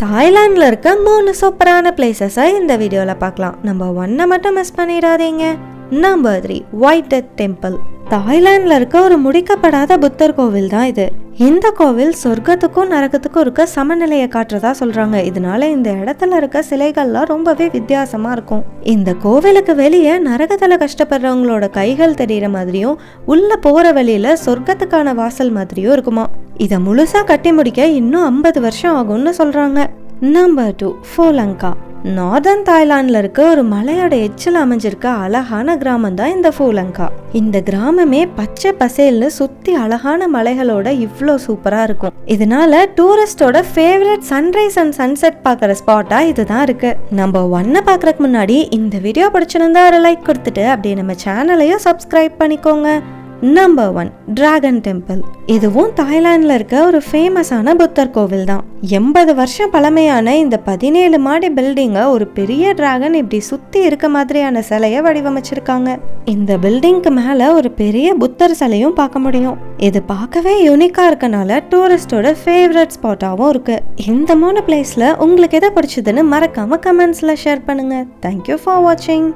தாய்லாண்டில் இருக்க 3 சூப்பரான பிளேசஸை இந்த வீடியோவில் பார்க்கலாம். நம்பர் 1 மட்டும் மிஸ் பண்ணிடாதீங்க. Number 3 white death temple. தாய்லாண்டில் இருக்க ஒரு முடிக்கப்படாத புத்தர் கோவில் தான் இது. இந்த கோவில் சொர்க்கத்துக்கும் நரகத்துக்கும் இருக்க சமநிலையை காட்டுறதா சொல்றாங்க. இதனால இந்த இடத்துல இருக்க சிலைகள்லாம் ரொம்பவே வித்தியாசமா இருக்கும். இந்த கோவிலுக்கு வெளியே நரகத்துல கஷ்டப்படுறவங்களோட கைகள் தெரியற மாதிரியும் உள்ள போற வழியில சொர்க்கத்துக்கான வாசல் மாதிரியும் இருக்குமா. இதை முழுசா கட்டி முடிக்க இன்னும் 50 வருஷம் ஆகும்னு சொல்றாங்க. நம்பர் 2 ஃபோலங்கா. நார்தர்ன் தாய்லாந்துல இருக்க ஒரு மலையோட எச்சில் அமைஞ்சிருக்க அழகான கிராமம் தான் இந்த ஃபோலங்கா. இந்த கிராமமே பச்சை பசேல்னு சுத்தி அழகான மலைகளோட இவ்வளோ சூப்பரா இருக்கும். இதனால டூரிஸ்டோட ஃபேவரட் சன்ரைஸ் அண்ட் சன்செட் பார்க்குற ஸ்பாட்டா இதுதான் இருக்கு. நம்பர் 1 பார்க்கறதுக்கு முன்னாடி இந்த வீடியோ பிடிச்சிருந்தா ஒரு லைக் கொடுத்துட்டு அப்படியே நம்ம சேனலையும் சப்ஸ்கிரைப் பண்ணிக்கோங்க. Number 1 dragon temple. இதுவும் தாய்லாந்துல இருக்க ஒரு ஃபேமஸான புத்தர் கோவில் தான். 80 வருஷம் பழமையான இந்த 17 மாடி பில்டிங்க ஒரு பெரிய டிராகன் இப்படி சுத்தி இருக்க மாதிரியான சிலையை வடிவமைச்சிருக்காங்க. இந்த பில்டிங்க்கு மேல ஒரு பெரிய புத்தர் சிலையும் பார்க்க முடியும். இது பார்க்கவே யூனிக்கா இருக்கனால டூரிஸ்டோட ஃபேவரட் ஸ்பாட்டாவும் இருக்கு. இந்த 3 பிளேஸ்ல உங்களுக்கு எதை பிடிச்சதுன்னு மறக்காம கமெண்ட்ஸ்ல ஷேர் பண்ணுங்க. தேங்க்யூ ஃபார் வாட்சிங்.